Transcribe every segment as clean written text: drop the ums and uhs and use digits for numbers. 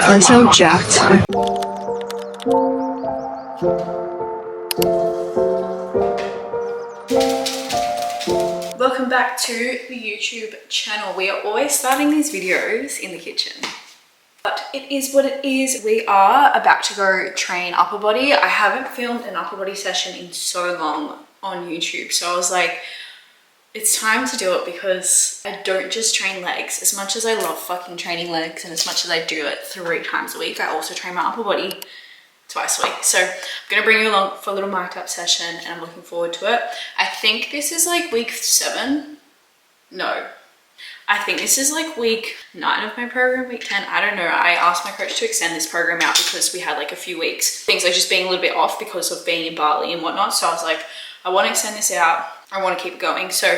I'm so jacked. Welcome back to the YouTube channel. We are always starting these videos in the kitchen, but it is what it is. We are about to go train upper body. I haven't filmed an upper body session in so long on YouTube, so I was like, it's time to do it because I don't just train legs. As much as I love fucking training legs and as much as I do it 3 times a week, I also train my upper body twice a week. So I'm gonna bring you along for a little mic'd up session and I'm looking forward to it. I think this is like week 7. No, I think this is like week 9 of my program, week 10. I don't know. I asked my coach to extend this program out because we had like a few weeks. Things like just being a little bit off because of being in Bali and whatnot. So I was like, I want to extend this out. I want to keep it going. So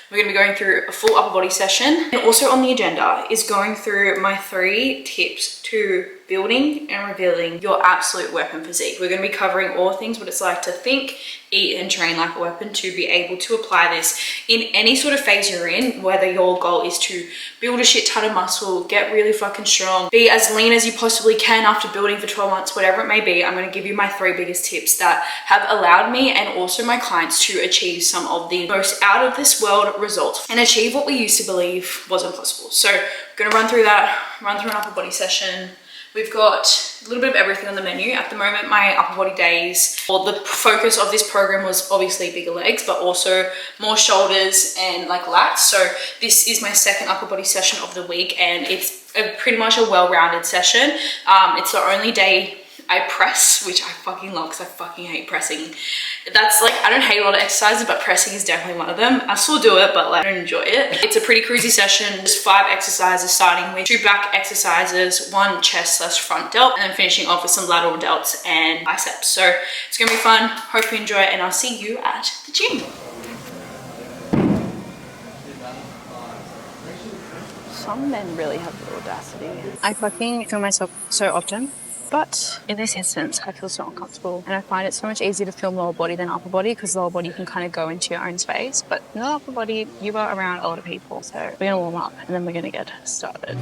we're going to be going through a full upper body session. And also on the agenda is going through my 3 tips to building and revealing your absolute weapon physique. We're going to be covering all things what it's like to think, eat and train like a weapon, to be able to apply this in any sort of phase you're in, whether your goal is to build a shit ton of muscle, get really fucking strong, be as lean as you possibly can after building for 12 months, whatever it may be. I'm going to give you my 3 biggest tips that have allowed me and also my clients to achieve some of the most out of this world results and achieve what we used to believe wasn't possible. So I'm going to run through that, run through an upper body session. We've got a little bit of everything on the menu. At the moment, my upper body days, or the focus of this program was obviously bigger legs, but also more shoulders and like lats. So this is my 2nd upper body session of the week, and it's pretty much a well-rounded session. It's the only day I press, which I fucking love because I fucking hate pressing. That's like, I don't hate a lot of exercises, but pressing is definitely one of them. I still do it, but like, I don't enjoy it. It's a pretty cruisy session. Just 5 exercises, starting with 2 back exercises, 1 chest/front delt, and then finishing off with some lateral delts and biceps. So it's gonna be fun. Hope you enjoy it, and I'll see you at the gym. Some men really have the audacity. I fucking feel myself so often. But in this instance, I feel so uncomfortable, and I find it so much easier to film lower body than upper body because lower body you can kind of go into your own space, but in upper body you are around a lot of people. So we're gonna warm up and then we're gonna get started.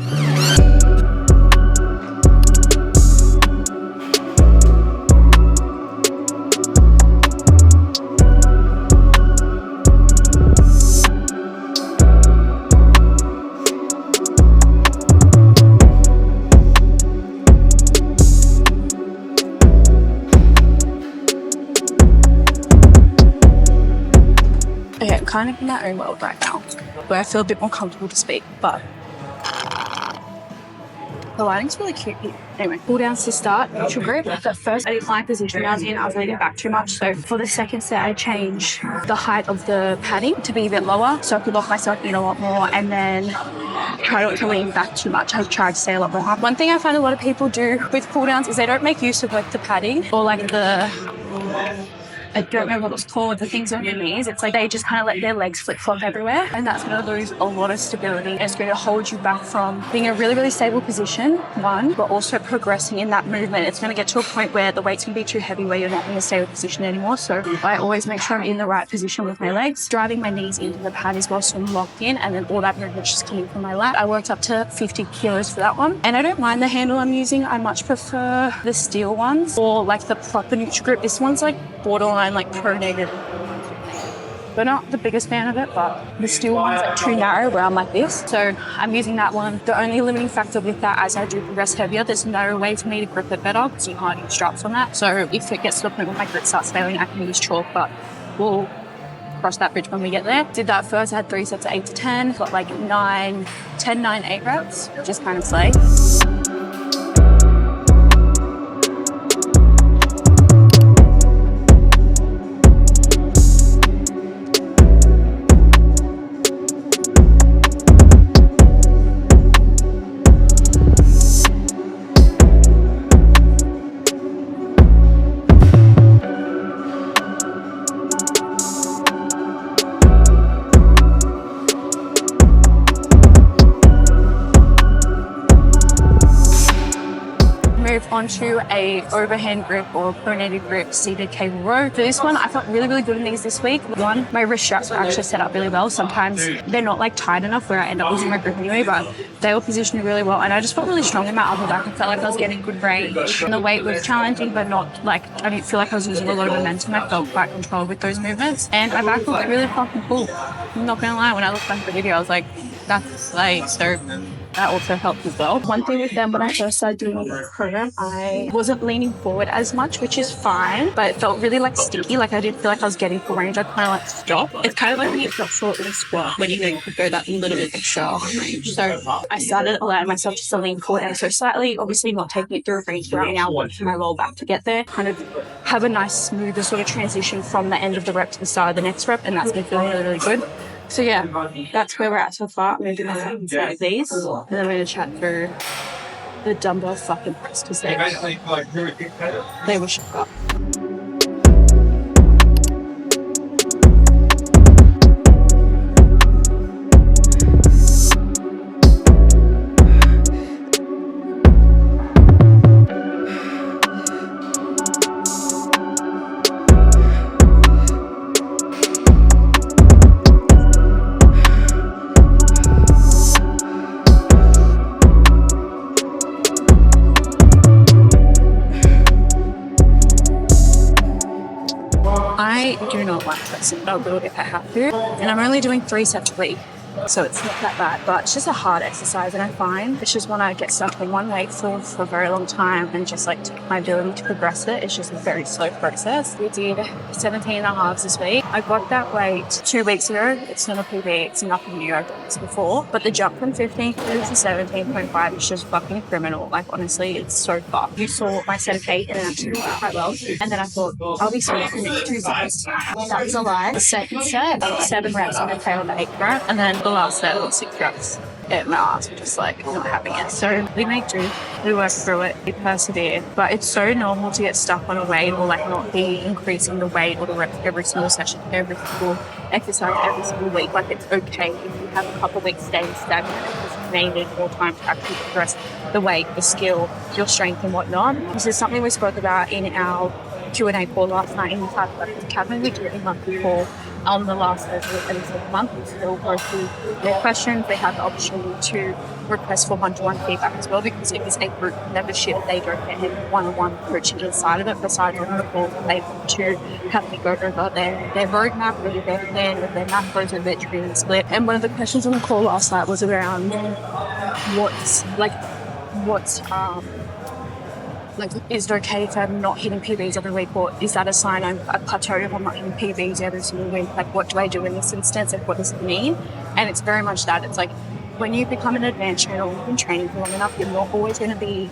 Kind of in my own world right now, where I feel a bit more comfortable to speak, but the lighting's really cute here. Anyway, pull downs to start, neutral grip. At first, I didn't like the position I was in. I was leaning back too much. So for the second set, I changed the height of the padding to be a bit lower so I could lock myself in a lot more, and then try not to lean back too much. I tried to stay a lot more up. One thing I find a lot of people do with pull downs is they don't make use of like the padding or like the, I don't remember what it's called, the things on your knees. It's like they just kind of let their legs flip-flop everywhere, and that's going to lose a lot of stability, and it's going to hold you back from being in a really, really stable position, one, but also progressing in that movement. It's going to get to a point where the weight's going to be too heavy where you're not in a stable position anymore. So I always make sure I'm in the right position with my legs, driving my knees into the pad as well so I'm locked in, and then all that movement's just coming from my lat. I worked up to 50 kilos for that one, and I don't mind the handle I'm using. I much prefer the steel ones or like the proper neutral grip. This one's like borderline like pronated. But not the biggest fan of it, but the steel one's like too narrow where I'm like this. So I'm using that one. The only limiting factor with that, as I do progress heavier, there's no way for me to grip it better because you can't use straps on that. So if it gets to the point where my grip starts failing, I can use chalk, but we'll cross that bridge when we get there. Did that first, I had 3 sets of 8 to 10, got like 10, 9, 8 reps, just kind of slay. move on to a overhand grip or pronated grip seated cable row. For this one, I felt really, really good in these this week. One, my wrist straps were actually set up really well. Sometimes they're not like tight enough where I end up losing my grip anyway, but they were positioned really well. And I just felt really strong in my upper back. I felt like I was getting good range. And the weight was challenging, but not like, I didn't feel like I was losing a lot of momentum. I felt quite controlled with those movements. And my back looked really fucking cool. I'm not gonna lie, when I looked back at the video, I was like, that's like, so that also helped as well. One thing with them, when I first started doing the program, I wasn't leaning forward as much, which is fine, but it felt really like sticky. Like I didn't feel like I was getting full range. I kind of like stop. It's kind of like when you drop short in a squat, when you know you could go that little bit extra range. So I started allowing myself just to lean forward and so slightly, obviously not taking it through a range right now, watching my roll back to get there. Kind of have a nice smoother sort of transition from the end of the rep to the start of the next rep, and that's been feeling really, really good. So yeah, that's where we're at so far. I'm going to do my second set of these, and then we're going to chat through the dumbbell fucking press because they were shook up. I do not like pressing, but I'll do it if I have to. And I'm only doing 3 sets a week, so it's not that bad. But it's just a hard exercise, and I find it's just when I get stuck in one weight for a very long time and just like take my ability to progress it, it's just a very slow process. We did 17 and a half this week. I got that weight 2 weeks ago. It's not a PB, it's nothing new. I've done this before. But the jump from 15 to 17.5 is just fucking criminal. Like honestly, it's so far. You saw my set of 8 and it actually went quite well. And then I thought, I'll be sweet for 2 sets. That was a lie. The second set, 7 reps on the tail of the 8th rep, and then the last set was 6 reps. My ass was just like not having it. So we make do, we work through it, we persevere. But it's so normal to get stuck on a weight or like not be increasing the weight or the reps every single session, every single exercise, every single week. Like it's okay if you have a couple of weeks staying stagnant because you may need more time to actually progress the weight, the skill, your strength and whatnot. This is something we spoke about in our Q&A call last night in the Type Academy. We do a monthly call on the last Thursday of the month. We still go through their questions. They have the opportunity to request for one-to-one feedback as well, because it is a group membership. They don't get any one-on-one coaching inside of it. Besides on the call, they want to have me go over their roadmap, really their plan, with their macros and their training split. And one of the questions on the call last night was around is it okay if I'm not hitting PBs every week, or is that a sign I'm a plateau if I'm not hitting PBs every single week? Like, what do I do in this instance, and what does it mean? And it's very much that. It's like, when you become an advanced trainer, you've been training for long enough, you're not always going to be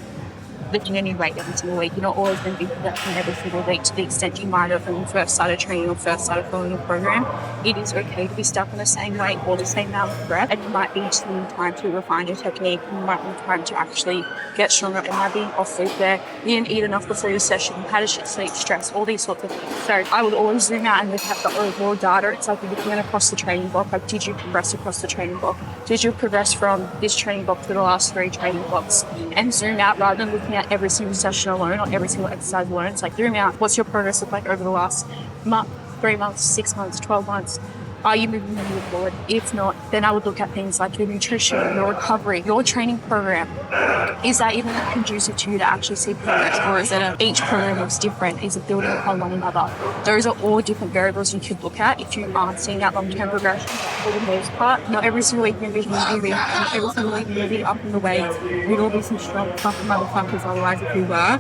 lifting a new weight every single week. You're not always going to be progressing every single week to the extent you might have when you first started training or first started following a program. It is okay to be stuck on the same weight or the same amount of reps, and you might need some time to refine your technique. You might need time to actually get stronger. It might be off food there. You didn't eat enough before your session. You had a shit sleep, stress, all these sorts of things. So I would always zoom out and look at the overall data. It's like if you went across the training block, like, did you progress across the training block? Did you progress from this training block to the last 3 training blocks? And zoom out rather than looking at every single session alone or every single exercise alone. It's like, zoom out. What's your progress look like over the last month, 3 months, 6 months, 12 months? Are you moving the needle forward? If not, then I would look at things like your nutrition, your recovery, your training program. Is that even conducive to you to actually see progress, or is it each program looks different? Is it building upon one another? Those are all different variables you could look at if you aren't seeing that long-term progression. For the most part, not every single week you're going to be hitting, not every single week you're going to be up in the weight. We'd all be some strong fucking motherfuckers otherwise if we were.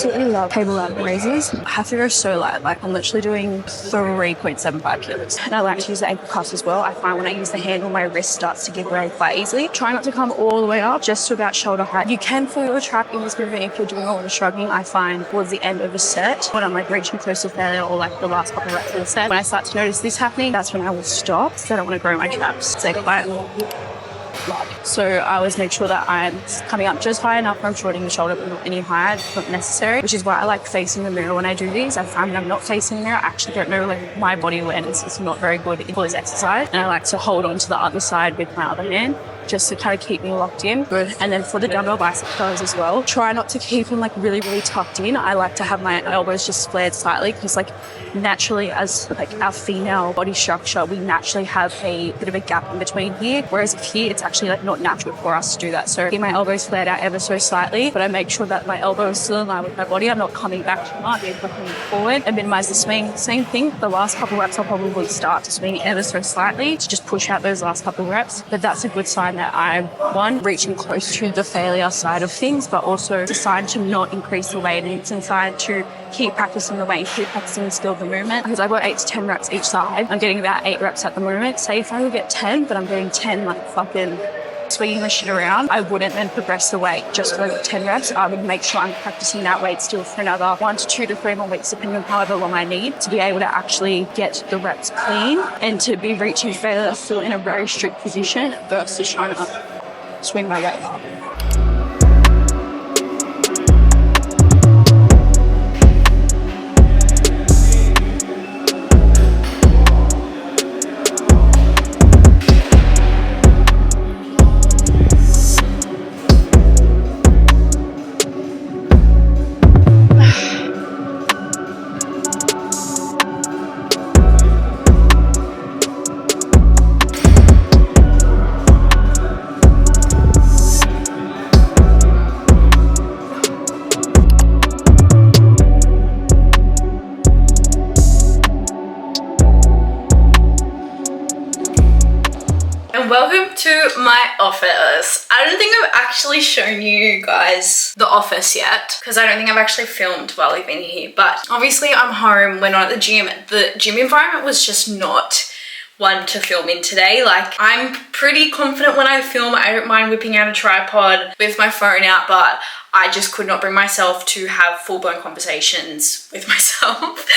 absolutely love cable lat raises. I have to go so light. Like I'm literally doing 3.75 kilos. And I like to use the ankle cuffs as well. I find when I use the handle, my wrist starts to give way quite easily. Try not to come all the way up, just to about shoulder height. You can feel your trap in this movement if you're doing a lot of shrugging. I find towards the end of a set, when I'm like reaching close to failure or like the last couple of reps of the set, when I start to notice this happening, that's when I will stop. So I don't want to grow my traps. Say quite so I always make sure that I'm coming up just high enough where I'm shortening the shoulder, but not any higher, not necessary, which is why I like facing the mirror when I do these. I find when I'm not facing the mirror, I actually don't know like my body awareness is not very good for this exercise. And I like to hold on to the other side with my other hand, just to kind of keep me locked in. Good. And then for the dumbbell bicep curls as well, try not to keep them like really, really tucked in. I like to have my elbows just flared slightly because like naturally as like our female body structure, we naturally have a bit of a gap in between here. Whereas if here, it's actually like not natural for us to do that. So I keep my elbows flared out ever so slightly, but I make sure that my elbow is still in line with my body. I'm not coming back too much, I'm looking forward and minimize the swing. Same thing, the last couple reps, I'll probably start to swing ever so slightly to just push out those last couple reps. But that's a good sign that I'm, one, reaching close to the failure side of things, but also it's a sign to not increase the weight, and it's a sign to keep practicing the weight, keep practicing the skill of the movement, because I've got 8 to 10 reps each side. I'm getting about 8 reps at the moment. Say if I would get 10, but I'm getting 10 like fucking swinging the shit around, I wouldn't then progress the weight just for 10 reps. I would make sure I'm practicing that weight still for another 1 to 2 to 3 more weeks, depending on however long I need to be able to actually get the reps clean and to be reaching failure still in a very strict position versus trying to swing my weight up. Welcome to my office. I don't think I've actually shown you guys the office yet because I don't think I've actually filmed while I've been here, but obviously I'm home, we're not at the gym. The gym environment was just not one to film in today. Like I'm pretty confident when I film. I don't mind whipping out a tripod with my phone out, but I just could not bring myself to have full-blown conversations with myself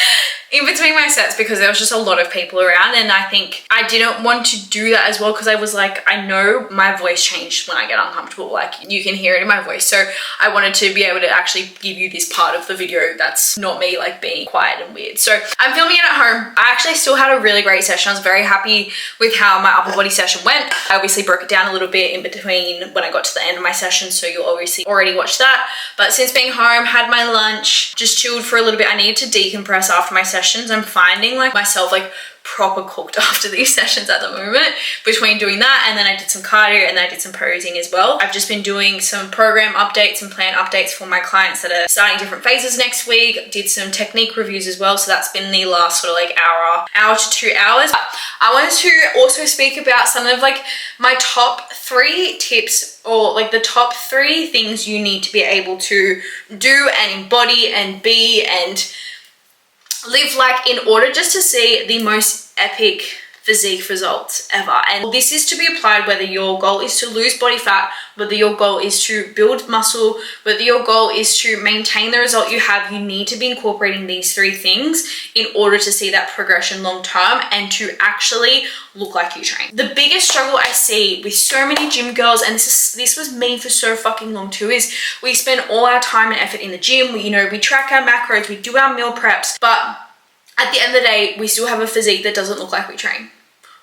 in between my sets because there was just a lot of people around, and I think I didn't want to do that as well because I was like, I know my voice changed when I get uncomfortable, like you can hear it in my voice, so I wanted to be able to actually give you this part of the video that's not me like being quiet and weird. So I'm filming it at home. I actually still had a really great session. I was very happy with how my upper body session went. I obviously broke it down a little bit in between when I got to the end of my session, so you'll obviously already watch that. But since being home, had my lunch, just chilled for a little bit. I needed to decompress after my sessions. I'm finding like myself like proper cooked after these sessions at the moment between doing that, and then I did some cardio and then I did some posing as well. I've just been doing some program updates and plan updates for my clients that are starting different phases next week. Did some technique reviews as well, so that's been the last sort of like hour to 2 hours. I wanted to also speak about some of like my top 3 tips, or like the top 3 things you need to be able to do and embody and be and live like in order just to see the most epic physique results ever. And this is to be applied whether your goal is to lose body fat, whether your goal is to build muscle, whether your goal is to maintain the result you have. You need to be incorporating these 3 things in order to see that progression long term and to actually look like you train. The biggest struggle I see with so many gym girls, and this was me for so fucking long too, is we spend all our time and effort in the gym. We track our macros, we do our meal preps, but at the end of the day, we still have a physique that doesn't look like we train.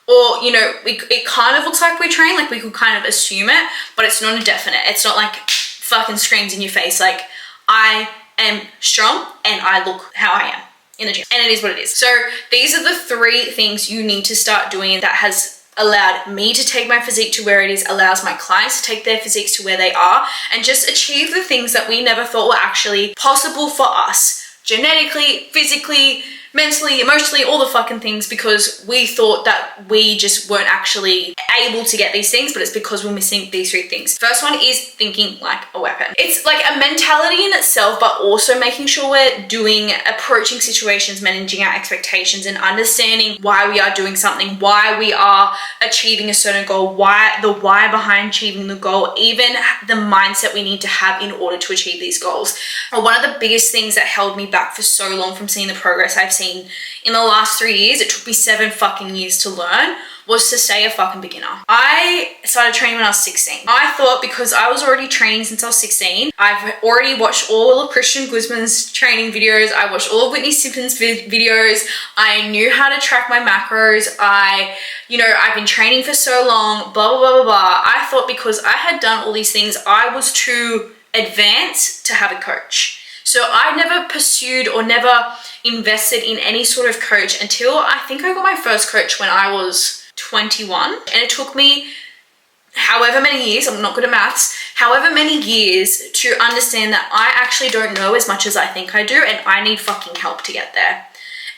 Or, it kind of looks like we train, like we could kind of assume it, but it's not a definite. It's not like fucking screams in your face, like I am strong and I look how I am in the gym. And it is what it is. So these are the 3 things you need to start doing that has allowed me to take my physique to where it is, allows my clients to take their physiques to where they are, and just achieve the things that we never thought were actually possible for us. Genetically, physically, mentally, emotionally, all the fucking things, because we thought that we just weren't actually able to get these things, but it's because we're missing these 3 things. First one is thinking like a weapon. It's like a mentality in itself, but also making sure we're approaching situations, managing our expectations, and understanding why we are doing something, why we are achieving a certain goal, the why behind achieving the goal, even the mindset we need to have in order to achieve these goals. One of the biggest things that held me back for so long from seeing the progress I've seen in the last 3 years, it took me 7 fucking years to learn, was to stay a fucking beginner. I started training when I was 16. I thought because I was already training since I was 16, I've already watched all of Christian Guzman's training videos, I watched all of Whitney Simpson's videos, I knew how to track my macros, I've been training for so long, blah, blah, blah, blah, blah. I thought because I had done all these things, I was too advanced to have a coach. So I never pursued or never invested in any sort of coach until I think I got my first coach when I was 21. And it took me however many years, I'm not good at maths, however many years to understand that I actually don't know as much as I think I do, and I need fucking help to get there.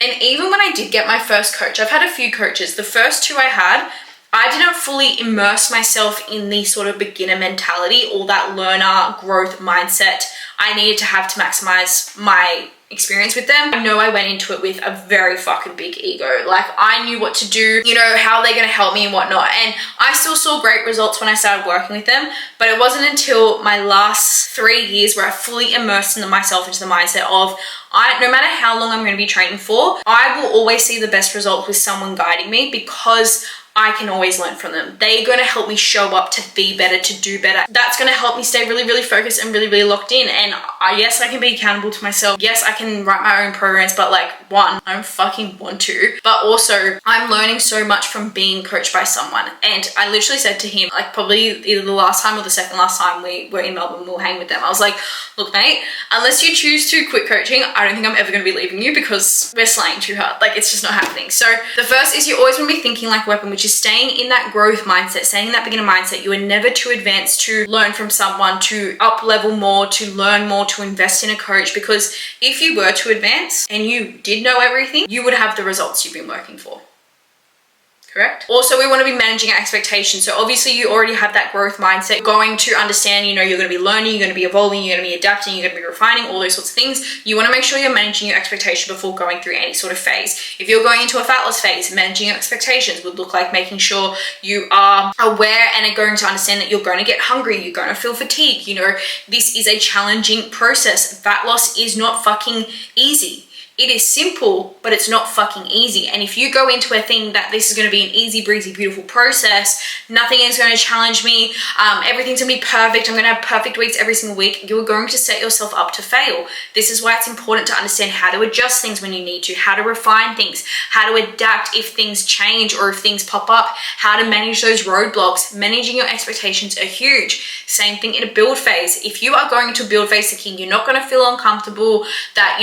And even when I did get my first coach, I've had a few coaches. The first 2 I had, I didn't fully immerse myself in the sort of beginner mentality or that learner growth mindset I needed to have to maximize my experience with them. I know I went into it with a very fucking big ego. Like, I knew what to do, how they're gonna help me and whatnot. And I still saw great results when I started working with them, but it wasn't until my last 3 years where I fully immersed myself into the mindset of, no matter how long I'm gonna be training for, I will always see the best results with someone guiding me, because I can always learn from them. They're going to help me show up to be better, to do better. That's going to help me stay really, really focused and really, really locked in. And yes, I can be accountable to myself. Yes, I can write my own programs, but like, one, I don't fucking want to. But also, I'm learning so much from being coached by someone. And I literally said to him, like probably either the last time or the second last time we were in Melbourne, we were hanging with them. I was like, look, mate, unless you choose to quit coaching, I don't think I'm ever going to be leaving you, because we're slaying too hard. Like, it's just not happening. So the first is, you always want to be thinking like a weapon, which is staying in that growth mindset, staying in that beginner mindset. You are never too advanced to learn from someone, to up level more, to learn more, to invest in a coach, because if you were to advance and you did know everything, you would have the results you've been working for. Correct? Also, we want to be managing our expectations. So obviously you already have that growth mindset, going to understand, you're going to be learning, you're going to be evolving, you're going to be adapting, you're going to be refining, all those sorts of things. You want to make sure you're managing your expectation before going through any sort of phase. If you're going into a fat loss phase, managing your expectations would look like making sure you are aware and are going to understand that you're going to get hungry, you're going to feel fatigue. This is a challenging process. Fat loss is not fucking easy. It is simple, but it's not fucking easy. And if you go into a thing that this is going to be an easy breezy, beautiful process, nothing is going to challenge me, everything's going to be perfect, I'm going to have perfect weeks every single week, you're going to set yourself up to fail. This is why it's important to understand how to adjust things when you need to, how to refine things, how to adapt if things change or if things pop up, how to manage those roadblocks. Managing your expectations are huge. Same thing in a build phase. If you are going into a build phase thinking you're not going to feel uncomfortable, that,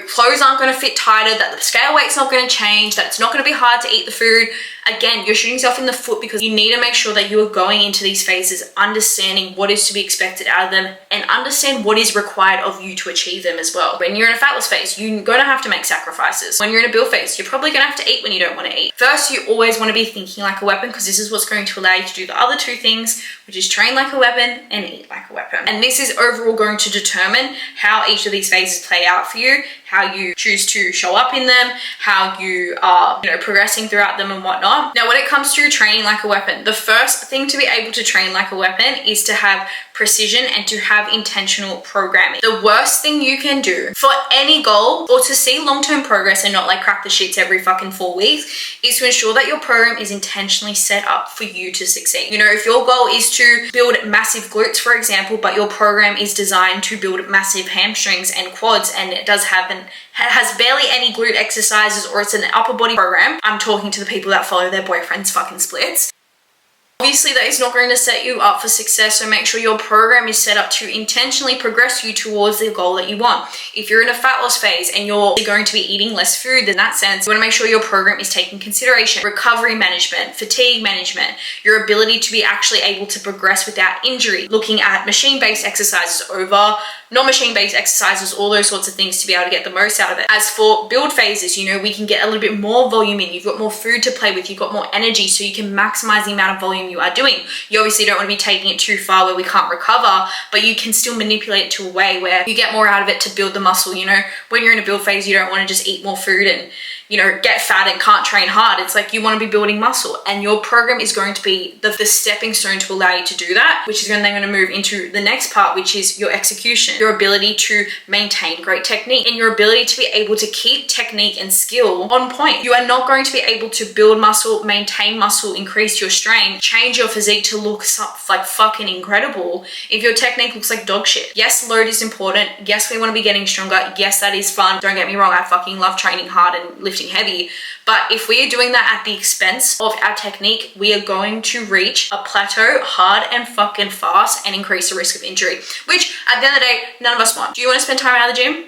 clothes aren't going to fit tighter, that the scale weight's not going to change, that it's not going to be hard to eat the food, again, you're shooting yourself in the foot, because you need to make sure that you are going into these phases understanding what is to be expected out of them and understand what is required of you to achieve them as well. When you're in a fat loss phase, you're going to have to make sacrifices. When you're in a build phase, you're probably going to have to eat when you don't want to eat. First, you always want to be thinking like a weapon, because this is what's going to allow you to do the other 2 things, which is train like a weapon and eat like a weapon. And this is overall going to determine how each of these phases play out for you, how you choose to show up in them, how you are, progressing throughout them and whatnot. Now, when it comes to training like a weapon, the first thing to be able to train like a weapon is to have precision and to have intentional programming. The worst thing you can do for any goal, or to see long-term progress and not like crack the shits every fucking 4 weeks, is to ensure that your program is intentionally set up for you to succeed. If your goal is to build massive glutes, for example, but your program is designed to build massive hamstrings and quads, and it has barely any glute exercises, or it's an upper body program, I'm talking to the people that follow their boyfriend's fucking splits, Obviously, that is not going to set you up for success, so make sure your program is set up to intentionally progress you towards the goal that you want. If you're in a fat loss phase and you're going to be eating less food, in that sense, you want to make sure your program is taking consideration recovery management, fatigue management, your ability to be actually able to progress without injury, looking at machine-based exercises over non-machine-based exercises, all those sorts of things to be able to get the most out of it. As for build phases, you know, we can get a little bit more volume in. You've got more food to play with, you've got more energy, so you can maximize the amount of volume you are doing. You obviously don't want to be taking it too far where we can't recover, but you can still manipulate it to a way where you get more out of it to build the muscle. You know, when you're in a build phase, you don't want to just eat more food and, you know, get fat and can't train hard. It's like you want to be building muscle, and your program is going to be the stepping stone to allow you to do that, which is then going to move into the next part, which is your execution, your ability to maintain great technique, and your ability to be able to keep technique and skill on point. You are not going to be able to build muscle, maintain muscle, increase your strength, change your physique to look like fucking incredible if your technique looks like dog shit. Yes, load is important. Yes, we want to be getting stronger. Yes, that is fun. Don't get me wrong, I fucking love training hard and lifting heavy. But if we are doing that at the expense of our technique, we are going to reach a plateau hard and fucking fast and increase the risk of injury, which at the end of the day, none of us want. Do you want to spend time out of the gym?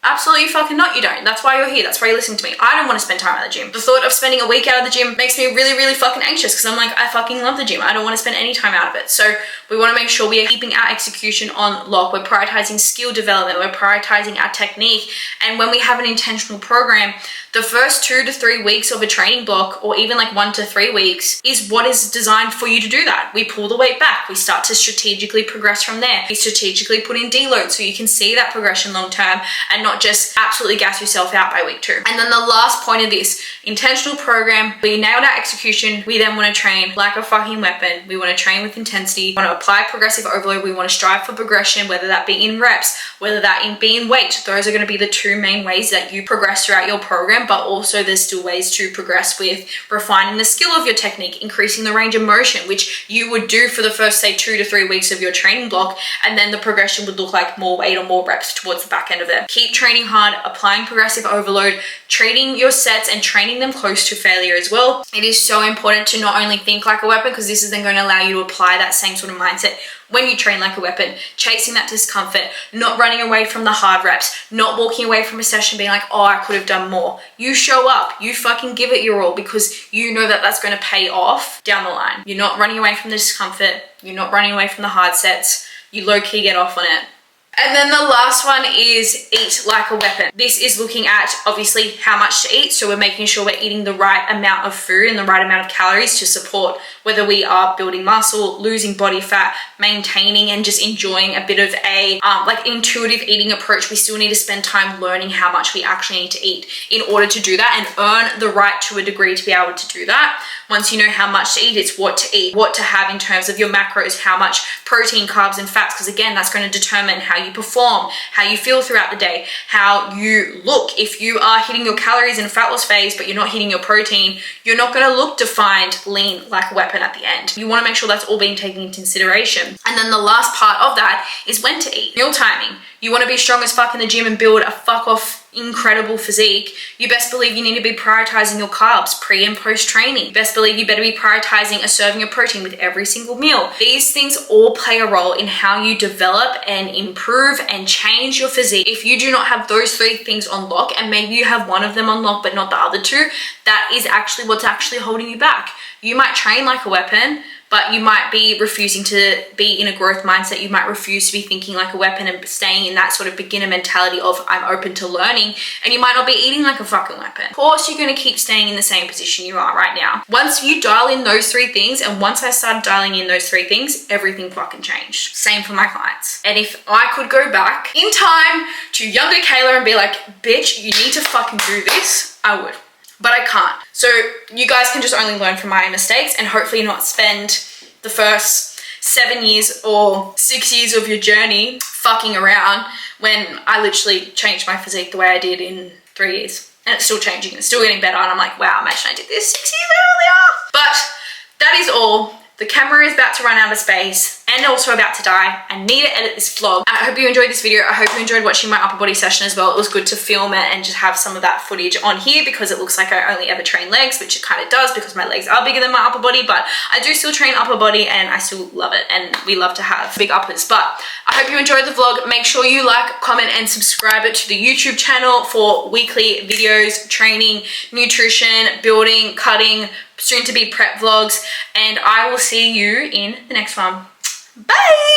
Absolutely fucking not, you don't. That's why you're here. That's why you're listening to me. I don't want to spend time at the gym. The thought of spending a week out of the gym makes me really, really fucking anxious, because I'm like, I fucking love the gym. I don't want to spend any time out of it. So we want to make sure we are keeping our execution on lock. We're prioritizing skill development. We're prioritizing our technique. And when we have an intentional program, the first 2 to 3 weeks of a training block, or even like 1 to 3 weeks, is what is designed for you to do that. We pull the weight back. We start to strategically progress from there. We strategically put in deload so you can see that progression long term and not just absolutely gas yourself out by week 2. And then the last point of this intentional program, we nailed our execution. We then want to train like a fucking weapon. We want to train with intensity. We want to apply progressive overload. We want to strive for progression, whether that be in reps, whether that be in weight. Those are going to be the 2 main ways that you progress throughout your program, but also there's still ways to progress with refining the skill of your technique, increasing the range of motion, which you would do for the first, say, 2 to 3 weeks of your training block, and then the progression would look like more weight or more reps towards the back end of it. Keep training hard, applying progressive overload, treating your sets and training them close to failure as well. It is so important to not only think like a weapon, because this is then going to allow you to apply that same sort of mindset when you train like a weapon, chasing that discomfort, not running away from the hard reps, not walking away from a session being like, oh, I could have done more. You show up, you fucking give it your all, because you know that that's going to pay off down the line. You're not running away from the discomfort. You're not running away from the hard sets. You low-key get off on it. And then the last one is eat like a weapon. This is looking at obviously how much to eat. So we're making sure we're eating the right amount of food and the right amount of calories to support whether we are building muscle, losing body fat, maintaining and just enjoying a bit of a like intuitive eating approach. We still need to spend time learning how much we actually need to eat in order to do that, and earn the right to a degree to be able to do that. Once you know how much to eat, it's what to eat, what to have in terms of your macros, how much protein, carbs, and fats, because again, that's going to determine how you perform, how you feel throughout the day, how you look. If you are hitting your calories in a fat loss phase, but you're not hitting your protein, you're not going to look defined, lean, like a weapon at the end. You want to make sure that's all being taken into consideration. And then the last part of that is when to eat. Meal timing. You want to be strong as fuck in the gym and build a fuck off incredible physique, you best believe you need to be prioritizing your carbs pre and post training. You best believe you better be prioritizing a serving of protein with every single meal. These things all play a role in how you develop and improve and change your physique. If you do not have those 3 things on lock, and maybe you have one of them on lock but not the other 2, that is actually what's actually holding you back. You might train like a weapon, but you might be refusing to be in a growth mindset. You might refuse to be thinking like a weapon and staying in that sort of beginner mentality of I'm open to learning, and you might not be eating like a fucking weapon. Of course, you're going to keep staying in the same position you are right now. Once you dial in those 3 things, and once I started dialing in those 3 things, everything fucking changed. Same for my clients. And if I could go back in time to younger Kayla and be like, bitch, you need to fucking do this, I would. But I can't. So you guys can just only learn from my mistakes, and hopefully not spend the first 7 years or 6 years of your journey fucking around when I literally changed my physique the way I did in 3 years. And it's still changing, it's still getting better, and I'm like, wow, imagine I did this 6 years earlier. But that is all. The camera is about to run out of space and also about to die. I need to edit this vlog. I hope you enjoyed this video. I hope you enjoyed watching my upper body session as well. It was good to film it and just have some of that footage on here because it looks like I only ever train legs, which it kind of does because my legs are bigger than my upper body, but I do still train upper body and I still love it, and we love to have big uppers. But I hope you enjoyed the vlog. Make sure you like, comment, and subscribe to the YouTube channel for weekly videos, training, nutrition, building, cutting, soon to be prep vlogs, and I will see you in the next one. Bye!